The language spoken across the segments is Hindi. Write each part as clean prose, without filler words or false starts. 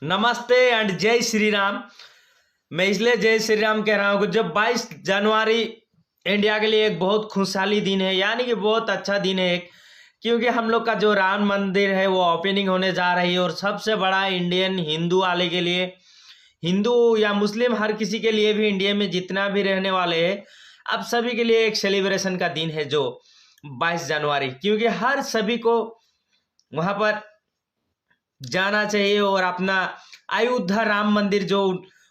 नमस्ते एंड जय श्री राम। मैं इसलिए जय श्री राम कह रहा हूँ कि जब 22 जनवरी इंडिया के लिए एक बहुत खुशहाली दिन है, यानी कि बहुत अच्छा दिन है एक, क्योंकि हम लोग का जो राम मंदिर है वो ओपनिंग होने जा रही है। और सबसे बड़ा इंडियन हिंदू वाले के लिए, हिंदू या मुस्लिम हर किसी के लिए भी, इंडिया में जितना भी रहने वाले हैं, अब सभी के लिए एक सेलिब्रेशन का दिन है जो 22 जनवरी, क्योंकि हर सभी को वहाँ पर जाना चाहिए और अपना अयोध्या राम मंदिर जो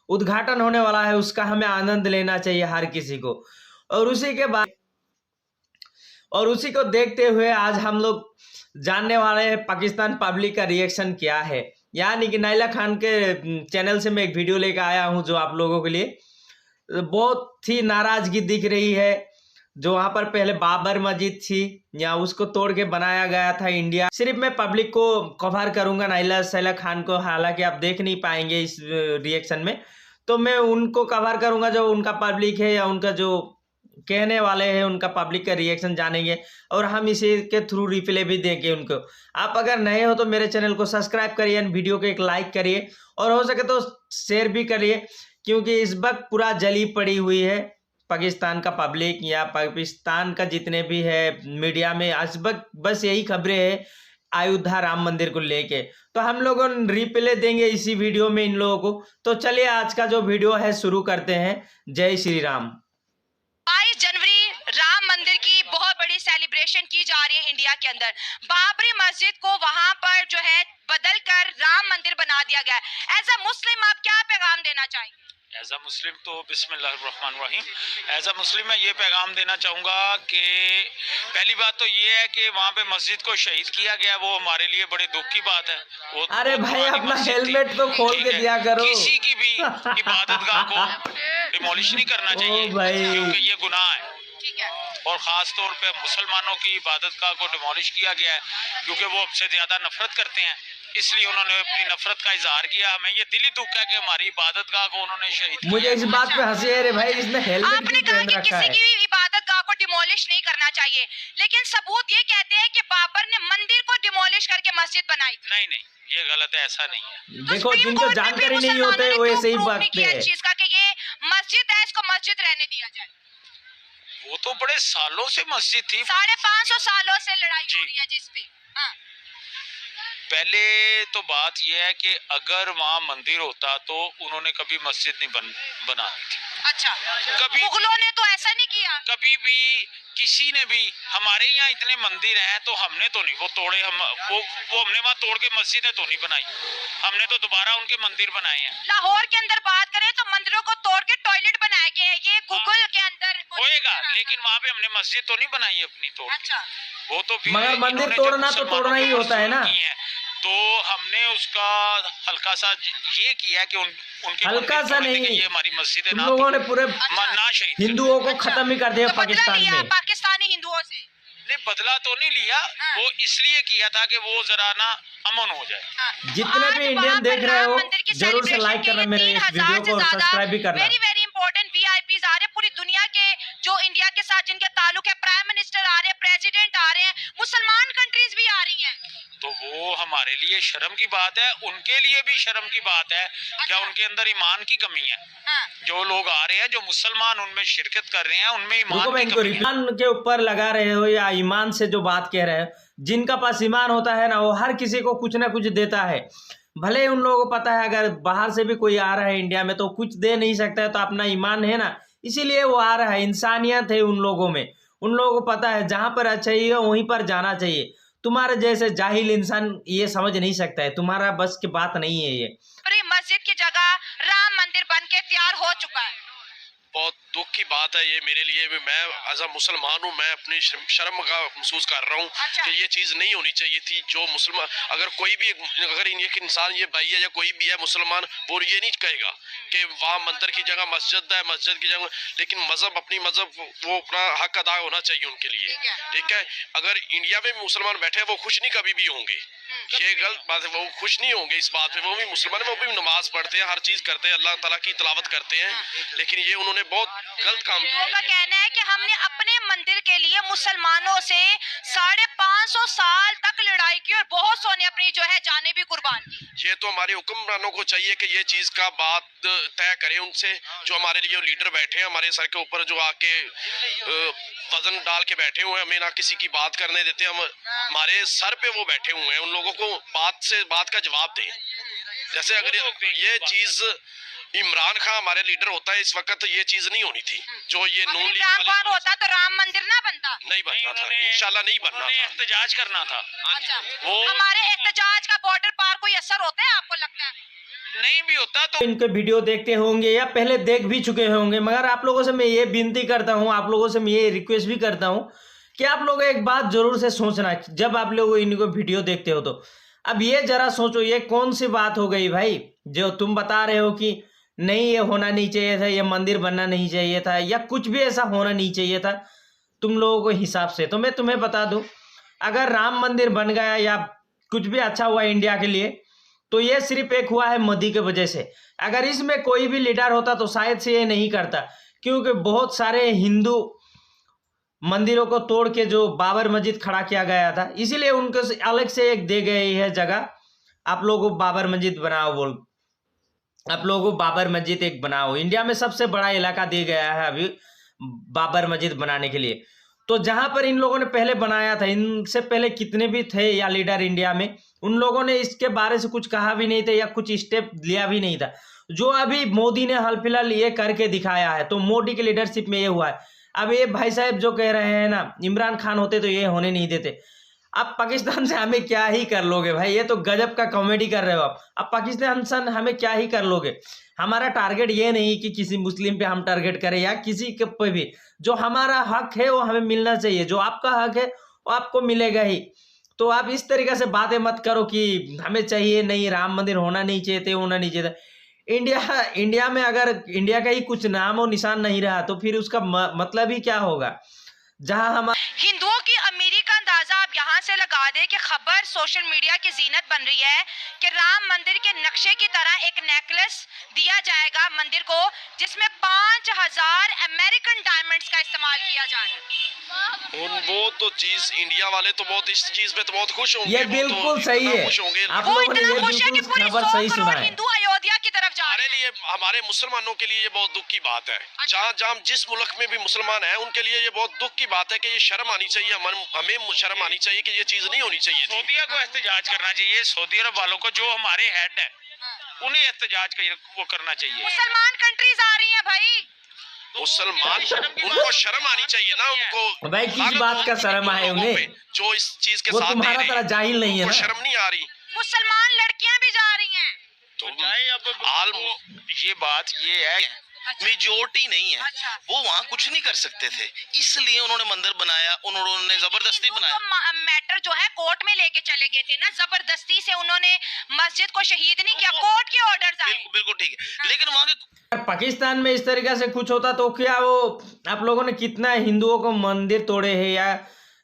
उद्घाटन होने वाला है उसका हमें आनंद लेना चाहिए हर किसी को। और उसी के बाद और उसी को देखते हुए आज हम लोग जानने वाले हैं पाकिस्तान पब्लिक का रिएक्शन क्या है। यानी कि नाइला खान के चैनल से मैं एक वीडियो लेकर आया हूं जो आप लोगों के लिए बहुत ही नाराजगी दिख रही है। जो वहां पर पहले बाबर मस्जिद थी या उसको तोड़ के बनाया गया था इंडिया। सिर्फ मैं पब्लिक को कवर करूंगा, नाइला सैला खान को हालांकि आप देख नहीं पाएंगे इस रिएक्शन में, तो मैं उनको कवर करूंगा जो उनका पब्लिक है या उनका जो कहने वाले हैं, उनका पब्लिक का रिएक्शन जानेंगे और हम इसी के थ्रू रिप्ले भी देंगे उनको। आप अगर नए हो तो मेरे चैनल को सब्सक्राइब करिए, वीडियो को एक लाइक करिए और हो सके तो शेयर भी करिए, क्योंकि इस वक्त पूरा जली पड़ी हुई है पाकिस्तान का पब्लिक या पाकिस्तान का जितने भी है मीडिया में आज वक्त बस यही खबरें है अयोध्या राम मंदिर को लेके। तो हम लोगों रिप्ले देंगे इसी वीडियो में इन लोगों को। तो चलिए आज का जो वीडियो है शुरू करते हैं। जय श्री राम। 22 जनवरी राम मंदिर की बहुत बड़ी सेलिब्रेशन की जा रही है इंडिया के अंदर। बाबरी मस्जिद को वहां पर जो है बदल कर राम मंदिर बना दिया गया है। एज अ मुस्लिम आप क्या पैगाम देना चाहेंगे? एज अ मुस्लिम तो बिस्मिल्लाहिर्रहमानिर्रहीम, एज अ मुस्लिम मैं ये पैगाम देना चाहूँगा कि पहली बात तो ये है कि वहाँ पे मस्जिद को शहीद किया गया, वो हमारे लिए बड़े दुख की बात है। वो अरे भाई अपना हेलमेट तो खोल के दिया करो। किसी की भी इबादतगाह को डिमोलिश नहीं करना चाहिए क्योंकि ये गुनाह है। और ख़ास तौर पे मुसलमानों की इबादतगाह को डिमोलिश किया गया है क्योंकि वो हमसे ज़्यादा नफरत करते हैं, इसलिए उन्होंने अपनी नफरत का इजहार किया। हमें ये दिली दुख है कि हमारी इबादतगाह को उन्होंने शहीद किया। मुझे इस बात पे हंसी है रे भाई, इसने हेलमेट आपने कहा कि किसी की भी इबादतगाह को डिमोलिश नहीं करना चाहिए, लेकिन सबूत ये कहते हैं कि बाबर ने मंदिर को डिमोलिश करके मस्जिद बनाई। नहीं नहीं, ये गलत है, ऐसा नहीं है। देखो जिनको जानकारी नहीं होते वो ऐसे ही बात पे है। चीज का कि ये मस्जिद है, इसको मस्जिद रहने दिया जाए। वो तो बड़े सालों से मस्जिद थी, 550 सालों से लड़ाई हो रही है जिस पे। हाँ। पहले तो बात यह है कि अगर वहाँ मंदिर होता तो उन्होंने कभी मस्जिद नहीं बनानी थी। अच्छा, कभी मुगलों ने तो ऐसा नहीं किया। कभी भी किसी ने भी, हमारे यहाँ इतने मंदिर हैं तो हमने तो नहीं वो तोड़े, वो हमने वहाँ तोड़ के मस्जिदें तो नहीं बनाई, हमने तो दोबारा उनके मंदिर बनाए हैं। लाहौर के अंदर बात करें तो मंदिरों को तोड़ के टॉयलेट बनाए गए हैं, ये गूगल के अंदर होएगा, लेकिन वहाँ पे हमने मस्जिद तो नहीं बनाई अपनी तोड़। अच्छा, वो तो मगर मंदिर तोड़ना तो तोड़ना ही होता है ना। तो हमने उसका हल्का सा ये किया कि उनके हल्का सा नहीं, ये हमारी मस्जिद है, लोगों ने पूरे ना शहीद हिंदुओं को खत्म ही कर दिया तो पाकिस्तान में। पाकिस्तानी हिंदुओं से ने बदला तो नहीं लिया। हाँ। वो इसलिए किया था कि वो जरा ना अमन हो जाए। हाँ। जितने भी इंडियन देख रहे हो जरूर से लाइक करना मेरे इस वीडियो को और सब्सक्राइब भी करना। वेरी वेरी इंपॉर्टेंट वीआईपीज आ रहे हैं पूरी दुनिया के, जो इंडिया के साथ जिनके ताल्लुक है। प्राइम मिनिस्टर आ रहे हैं, प्रेसिडेंट आ रहे हैं, मुसलमान कंट्रीज भी आ रही हैं। तो वो हमारे लिए शर्म की बात है, उनके लिए भी शर्म की बात है। क्या उनके अंदर ईमान की कमी है? हाँ। जो लोग आ रहे हैं, जो मुसलमान उनमें शिरकत कर रहे हैं, उनमें ईमान की कमी है। ईमान के ऊपर लगा रहे हो या ईमान से जो बात कह रहे हो, जिनका पास ईमान होता है ना वो हर किसी को कुछ ना कुछ देता है। भले उन लोगों को पता है अगर बाहर से भी कोई आ रहा है इंडिया में तो कुछ दे नहीं सकता है, तो अपना ईमान है ना, इसीलिए वो आ रहा है। इंसानियत है उन लोगों में, उन लोगों को पता है जहां पर अच्छा ही हो वहीं पर जाना चाहिए। तुम्हारे जैसे जाहिल इंसान ये समझ नहीं सकता है, तुम्हारा बस की बात नहीं है ये। मस्जिद की जगह राम मंदिर बन के तैयार हो चुका है। बहुत दुख की बात है ये मेरे लिए भी। मैं एज अ मुसलमान हूँ, मैं अपनी शर्म का महसूस कर रहा हूँ। अच्छा। कि ये चीज़ नहीं होनी चाहिए थी। जो मुसलमान अगर कोई भी अगर एक इंसान ये भाई है या कोई भी है मुसलमान, वो ये नहीं कहेगा कि वहाँ मंदिर की जगह मस्जिद है, मस्जिद की जगह, लेकिन मजहब अपनी मजहब वो अपना हक अदा होना चाहिए उनके लिए। ठीक है, अगर इंडिया में मुसलमान बैठे वो खुश नहीं कभी भी होंगे। ये गलत बात है। वो खुश नहीं होंगे इस बात पे, वो भी मुसलमान है, वो भी नमाज पढ़ते हैं, हर चीज करते हैं, अल्लाह ताला की तिलावत करते हैं, लेकिन ये उन्होंने बहुत गलत काम किया। उनका कहना है कि हमने अपने मंदिर के लिए मुसलमानों से 550 साल तक लड़ाई की और बहुत सौ ने अपनी जो है जानें भी कुर्बान की। ये तो हमारे हुक्मरानों को चाहिए कि ये चीज का बात तय करें उनसे, जो हमारे लिए लीडर बैठे हैं हमारे सर के ऊपर, जो आके वजन डाल के बैठे हुए हैं, हमें ना किसी की बात करने देते, हम हमारे सर पे वो बैठे हुए हैं, उन लोगों को बात का जवाब दें। जैसे अगर ये चीज इमरान खान हमारे लीडर होता है इस वक्त, ये चीज नहीं होनी थी। जो ये नून लीग इमरान खान होता तो राम मंदिर ना बनता, नहीं बनना था, इंशाल्लाह नहीं बनना था, एहतजाज करना था। अच्छा, वो हमारे एहतजाज का बॉर्डर पार कोई असर होता है आपको लगता है? नहीं भी होता तो इनके वीडियो देखते होंगे या पहले देख भी चुके होंगे, मगर आप लोगों से मैं ये विनती करता हूँ, आप लोगों से मैं ये रिक्वेस्ट भी करता हूँ कि आप लोग एक बात जरूर से सोचना जब आप लोग इनको वीडियो देखते हो तो। अब ये जरा सोचो, ये कौन सी बात हो गई भाई, जो तुम बता रहे हो कि नहीं ये होना नहीं चाहिए था, ये मंदिर बनना नहीं चाहिए था, या कुछ भी ऐसा होना नहीं चाहिए था तुम लोगों को हिसाब से। तो मैं तुम्हें बता दूं, अगर राम मंदिर बन गया या कुछ भी अच्छा हुआ इंडिया के लिए, तो ये सिर्फ एक हुआ है मोदी के वजह से। अगर इसमें कोई भी लीडर होता तो शायद से ये नहीं करता, क्योंकि बहुत सारे हिंदू मंदिरों को तोड़ के जो बाबर मस्जिद खड़ा किया गया था, इसीलिए उनको अलग से एक दे गई है जगह, आप लोगों को बाबर मस्जिद बनाओ बोल, आप लोगों को बाबर मस्जिद एक बनाओ। इंडिया में सबसे बड़ा इलाका दिया गया है अभी बाबर मस्जिद बनाने के लिए। तो जहां पर इन लोगों ने पहले बनाया था, इनसे पहले कितने भी थे या लीडर इंडिया में, उन लोगों ने इसके बारे से कुछ कहा भी नहीं था या कुछ स्टेप लिया भी नहीं था। जो अभी मोदी ने हाल फिलहाल ये करके दिखाया है, तो मोदी की लीडरशिप में ये हुआ है। अब ये भाई साहब जो कह रहे हैं ना, इमरान खान होते तो ये होने नहीं देते। अब पाकिस्तान से हमें क्या ही कर लोगे भाई, ये तो गजब का कॉमेडी कर रहे हो आप। अब पाकिस्तान से हमें क्या ही कर लोगे। हमारा टारगेट ये नहीं कि किसी मुस्लिम पे हम टारगेट करें या किसी के पे भी, जो हमारा हक है वो हमें मिलना चाहिए, जो आपका हक है वो आपको मिलेगा ही। तो आप इस तरीके से बातें मत करो कि हमें चाहिए नहीं, राम मंदिर होना नहीं चाहिए, होना नहीं चाहिए। इंडिया में अगर इंडिया का ही कुछ नाम और निशान नहीं रहा तो फिर उसका मतलब ही क्या होगा। जहां हम हिंदुओं की अमीरी का अंदाजा आप यहाँ से लगा दें कि खबर सोशल मीडिया की जीनत बन रही है कि राम मंदिर के नक्शे की तरह एक नेकलेस दिया जाएगा मंदिर को, जिसमें 5000 अमेरिकन डायमंड्स का इस्तेमाल किया जा रहा है। वो तो चीज इंडिया वाले तो बहुत इस चीज पे तो बहुत खुश होंगे। ये बिल्कुल सही है, खुश होंगे। आप वो लोगों ने इतना ये खुश है कि बिल्कुल पूरी खबर 100 सही सुना करोड़ है। हिंदू अयोध्या की तरफ जा हमारे रहे हैं। लिए, हमारे मुसलमानों के लिए ये बहुत दुख की बात है। जहाँ जिस मुल्क में भी मुसलमान है उनके लिए ये बहुत दुख की बात है कि ये शर्म आनी चाहिए, हमें शर्म आनी चाहिए कि ये चीज नहीं होनी चाहिए थी। सऊदीया को एहतजाज करना चाहिए, सऊदी अरब वालों को, जो हमारे हेड है उन्हें एहतजाज वो करना चाहिए। मुसलमान कंट्रीज आ रही हैं भाई, मुसलमान उनको शर्म आनी चाहिए ना, उनको भाई किस बात का शर्म आए उन्हें, जो इस चीज के वो साथ तुम्हारा तरह जाहिल नहीं है ना। शर्म नहीं आ रही मुसलमान लड़कियां भी जा रही हैं। तो जाए अब ये बात ये है, मेजोरिटी नहीं है, अच्छा। वो वहाँ कुछ नहीं कर सकते थे, इसलिए उन्होंने मंदिर बनाया, उन्होंने जबरदस्ती बनाया। तो मैटर जो है कोर्ट में लेके चले गए थे ना, जबरदस्ती से उन्होंने मस्जिद को शहीद नहीं किया, कोर्ट के ऑर्डर्स आए। बिल्कुल ठीक है, लेकिन वहाँ के अगर पाकिस्तान में इस तरीके से कुछ होता तो क्या वो आप लोगों ने कितना हिंदुओं को मंदिर तोड़े हैं या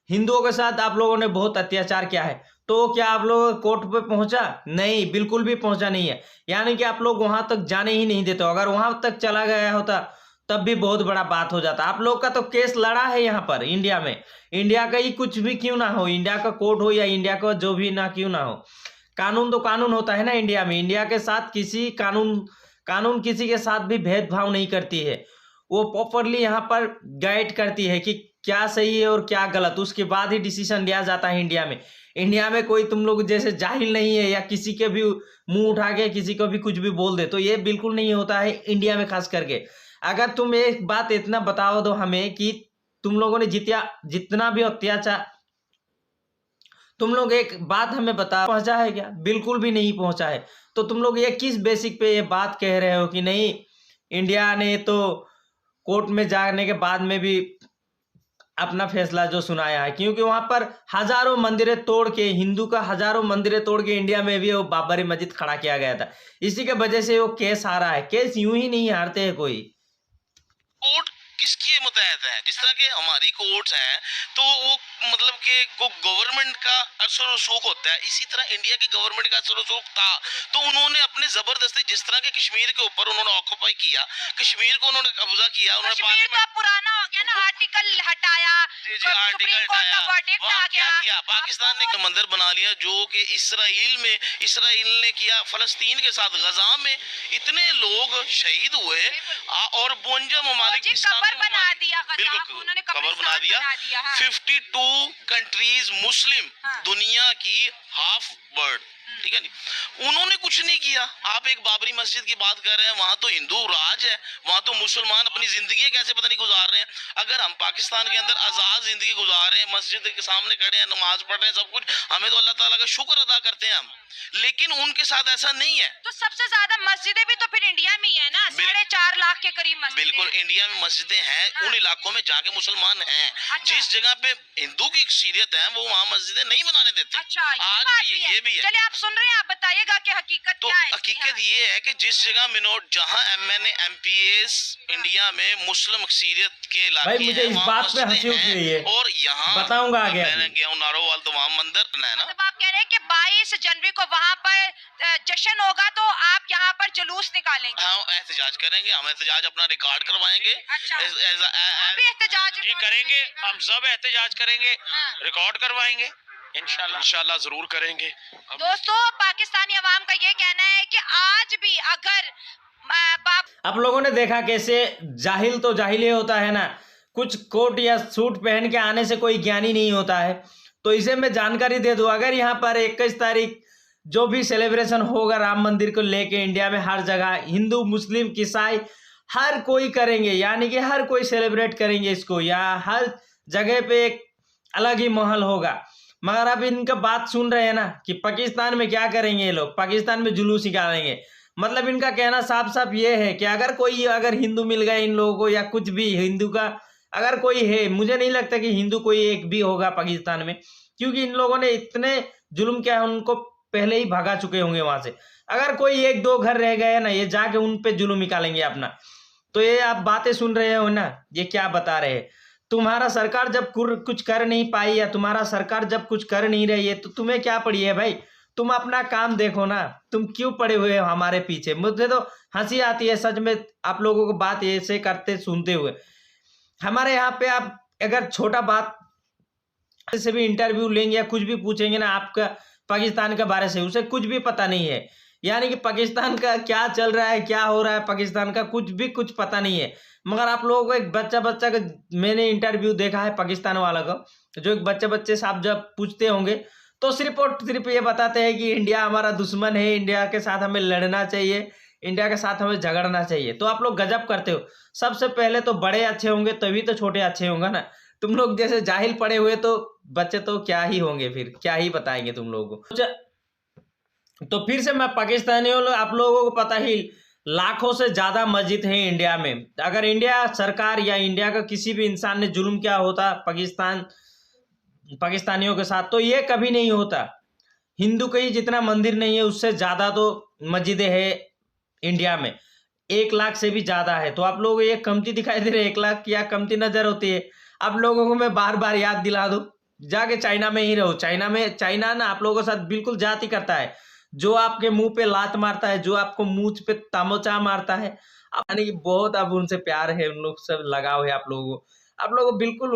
हिंदुओं के साथ आप लोगों ने बहुत अत्याचार किया है, तो क्या आप लोग कोर्ट पे पहुंचा? नहीं, बिल्कुल भी पहुंचा नहीं है। यानी कि आप लोग वहां तक जाने ही नहीं देते। अगर वहां तक चला गया होता तब भी बहुत बड़ा बात हो जाता। आप लोग का तो केस लड़ा है यहाँ पर इंडिया में, इंडिया का ही कुछ भी क्यों ना हो, इंडिया का कोर्ट हो या इंडिया का जो भी ना क्यों ना हो, कानून तो कानून होता है ना इंडिया में। इंडिया के साथ किसी कानून किसी के साथ भी भेदभाव नहीं करती है, वो प्रॉपरली यहाँ पर गाइड करती है कि क्या सही है और क्या गलत, उसके बाद ही डिसीजन लिया जाता है इंडिया में। इंडिया में कोई तुम लोग जैसे जाहिल नहीं है या किसी के भी मुंह उठा के किसी को भी कुछ भी बोल दे, तो ये बिल्कुल नहीं होता है इंडिया में खास करके। अगर तुम एक बात इतना बताओ दो हमें कि तुम लोगों ने जितना भी अत्याचार, तुम लोग एक बात हमें बता पहुंचा है क्या? बिल्कुल भी नहीं पहुंचा है। तो तुम लोग ये किस बेसिक पे ये बात कह रहे हो कि नहीं इंडिया ने तो कोर्ट में जाने के बाद में भी अपना फैसला जो सुनाया है, क्योंकि वहां पर हजारों मंदिरें तोड़ के, हिंदू का हजारों मंदिरें तोड़ के इंडिया में भी वो बाबरी मस्जिद खड़ा किया गया था। इसी के वजह से वो केस हारा है। केस यूं ही नहीं हारते हैं कोई। कोर्ट किसके मुतहत है? जिस तरह के हमारी कोर्ट्स हैं तो वो मतलब कि को गवर्नमेंट का असर रसूख होता है, इसी तरह इंडिया के गवर्नमेंट का असर रसूख था। तो उन्होंने अपने जबरदस्ती जिस तरह के कश्मीर के ऊपर उन्होंने ऑक्यूपाई किया, कश्मीर को उन्होंने कब्जा किया, उन्होंने कश्मीर तो अब पुराना हो गया ना, आर्टिकल हटाया, आर्टिकल कोर्ट का वर्डिक्ट आ गया। किया पाकिस्तान ने मंदिर बना लिया जो कि इसराइल ने किया फलस्तीन के साथ। गजा में इतने लोग शहीद हुए और 52 ममालिक कबर बना दिया, बिल्कुल उन्होंने कबर बना दिया। 52 कंट्रीज मुस्लिम, दुनिया की हाफ वर्ल्ड, ठीक है जी, उन्होंने कुछ नहीं किया। आप एक बाबरी मस्जिद की बात कर रहे हैं, वहां तो हिंदू राज है, वहां तो मुसलमान अपनी जिंदगी कैसे पता नहीं गुजार रहे हैं। अगर हम पाकिस्तान के अंदर आजाद जिंदगी गुजार रहे हैं, मस्जिद के सामने खड़े हैं, नमाज पढ़ रहे हैं, सब कुछ, हमें तो अल्लाह ताला का शुक्र अदा करते हैं हम, लेकिन उनके साथ ऐसा नहीं है। तो सबसे ज्यादा मस्जिदें भी तो फिर इंडिया में ही है ना, 4.5 लाख के करीब मस्जिदें। बिल्कुल इंडिया में मस्जिदें हैं, उन इलाकों में जाके मुसलमान हैं। जिस जगह पे हिंदू की अक्सरियत है वो वहाँ मस्जिदें नहीं बनाने देते। अच्छा, आज ये भी है। चलिए आप सुन रहे हैं, आप बताइएगा कि हकीकत तो क्या है। हकीकत ये है कि जिस जगह जहाँ MNA MPs इंडिया में मुस्लिम अक्सरियत के इलाके भाई मुझे इस बात पे हंसी उठ रही है, और यहाँ बताऊंगा आगे। मैंने गया हूँ नारोवाल, तो वहाँ मंदिर है ना। मतलब आप कह रहे हैं कि 22 जनवरी को वहाँ पर जश्न होगा तो आप यहाँ पर जुलूस निकालेंगे? हाँ, एहतजाज करेंगे, हम एहतजाज अपना रिकॉर्ड करवाएंगे। अच्छा, अभी एहतजाज करेंगे, हम सब एहतजाज करेंगे, रिकॉर्ड करवाएंगे, इंशाल्लाह जरूर करेंगे। दोस्तों, पाकिस्तानी अवाम का ये कहना है कि आज भी अगर आप लोगों ने देखा कैसे जाहिल तो जाहिल ही होता है ना, कुछ कोट या सूट पहन के आने से कोई ज्ञानी नहीं होता है। तो इसे मैं जानकारी दे दूं, अगर यहाँ पर 21 तारीख जो भी सेलिब्रेशन होगा राम मंदिर को लेके इंडिया में हर जगह हिंदू मुस्लिम ईसाई हर कोई करेंगे, यानी कि हर कोई सेलिब्रेट करेंगे इसको, या हर जगह पे एक अलग ही माहौल होगा। मगर अब इनका बात सुन रहे हैं ना कि पाकिस्तान में क्या करेंगे ये लोग, पाकिस्तान में जुलूस निकालेंगे। मतलब इनका कहना साफ साफ ये है कि अगर हिंदू मिल गए इन लोगों को, या कुछ भी हिंदू का अगर कोई है, मुझे नहीं लगता कि हिंदू कोई एक भी होगा पाकिस्तान में, क्योंकि इन लोगों ने इतने जुल्म किया है, उनको पहले ही भगा चुके होंगे वहां से। अगर कोई 1-2 घर रह गए ना, ये जाके उन पे जुल्म निकालेंगे अपना। तो ये आप बातें सुन रहे हो ना, ये क्या बता रहे हैं, तुम्हारा सरकार जब कुछ कर नहीं पाई, या तुम्हारा सरकार जब कुछ कर नहीं रही है, तो तुम्हें क्या पड़ी है भाई, तुम अपना काम देखो ना, तुम क्यों पड़े हुए हो हमारे पीछे। मुझे तो हंसी आती है सच में आप लोगों को बात ऐसे करते सुनते हुए। हमारे यहाँ पे आप अगर छोटा बात से भी इंटरव्यू लेंगे या कुछ भी पूछेंगे ना आपका पाकिस्तान के बारे से, उसे कुछ भी पता नहीं है, यानी कि पाकिस्तान का क्या चल रहा है, क्या हो रहा है पाकिस्तान का, कुछ पता नहीं है। मगर आप लोगों को एक बच्चा का मैंने इंटरव्यू देखा है पाकिस्तान वाला का, जो एक बच्चे से आप जब पूछते होंगे तो सिर्फ और सिर्फ ये बताते हैं कि इंडिया हमारा दुश्मन है, इंडिया के साथ हमें लड़ना चाहिए, इंडिया के साथ हमें झगड़ना चाहिए। तो आप लोग गजब करते हो। सबसे पहले तो बड़े अच्छे होंगे तभी तो छोटे अच्छे होंगे ना। तुम लोग जैसे जाहिल पड़े हुए तो बच्चे तो क्या ही होंगे, फिर क्या ही बताएंगे तुम लोगों को। तो फिर से मैं पाकिस्तानियों, आप लोगों को पता ही लाखों से ज्यादा मस्जिद है इंडिया में। अगर इंडिया सरकार या इंडिया का किसी भी इंसान ने जुल्म किया होता पाकिस्तानियों के साथ, तो ये कभी नहीं होता। हिंदू का ही जितना मंदिर नहीं है उससे ज्यादा तो मस्जिदें है इंडिया में, 1 लाख से भी ज्यादा है। तो आप लोगों को ये कमती दिखाई दे रहे, 1 लाख क्या कमती नजर होती है। आप लोगों को मैं बार बार याद दिला दूं, जाके चाइना में ही रहो। चाइना ना आप लोगों के साथ बिल्कुल जाति करता है, जो आपके मुंह पे लात मारता है, जो आपको मुंह पे तमोचा मारता है, यानी कि बहुत अब उनसे प्यार है, उन लोग से लगाव है। आप लोगों को बिल्कुल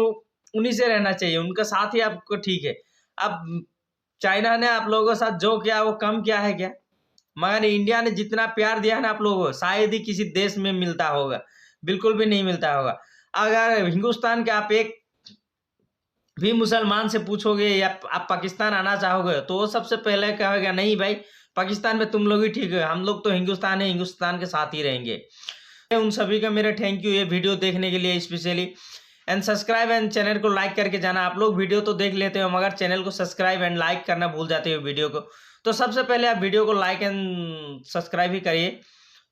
उन्हीं से रहना चाहिए, उनका साथ ही आपको ठीक है। अब चाइना ने आप लोगों के साथ जो किया वो कम किया है क्या? मगर इंडिया ने जितना प्यार दिया है ना आप लोगों को, शायद ही किसी देश में मिलता होगा, बिल्कुल भी नहीं मिलता होगा। अगर हिंदुस्तान के आप एक भी मुसलमान से पूछोगे या आप पाकिस्तान आना चाहोगे, तो वो सबसे पहले कहेगा नहीं भाई पाकिस्तान में तुम लोग ही ठीक है, हम लोग तो हिंदुस्तान है, हिंदुस्तान के साथ ही रहेंगे। उन सभी का मेरा थैंक यू ये वीडियो देखने के लिए specially, and subscribe and channel को लाइक करके जाना। आप लोग वीडियो तो देख लेते हो मगर चैनल को सब्सक्राइब एंड लाइक करना भूल जाते हो वीडियो को। तो सबसे पहले आप वीडियो को लाइक एंड सब्सक्राइब ही करिए।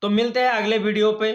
तो मिलते हैं अगले वीडियो पे।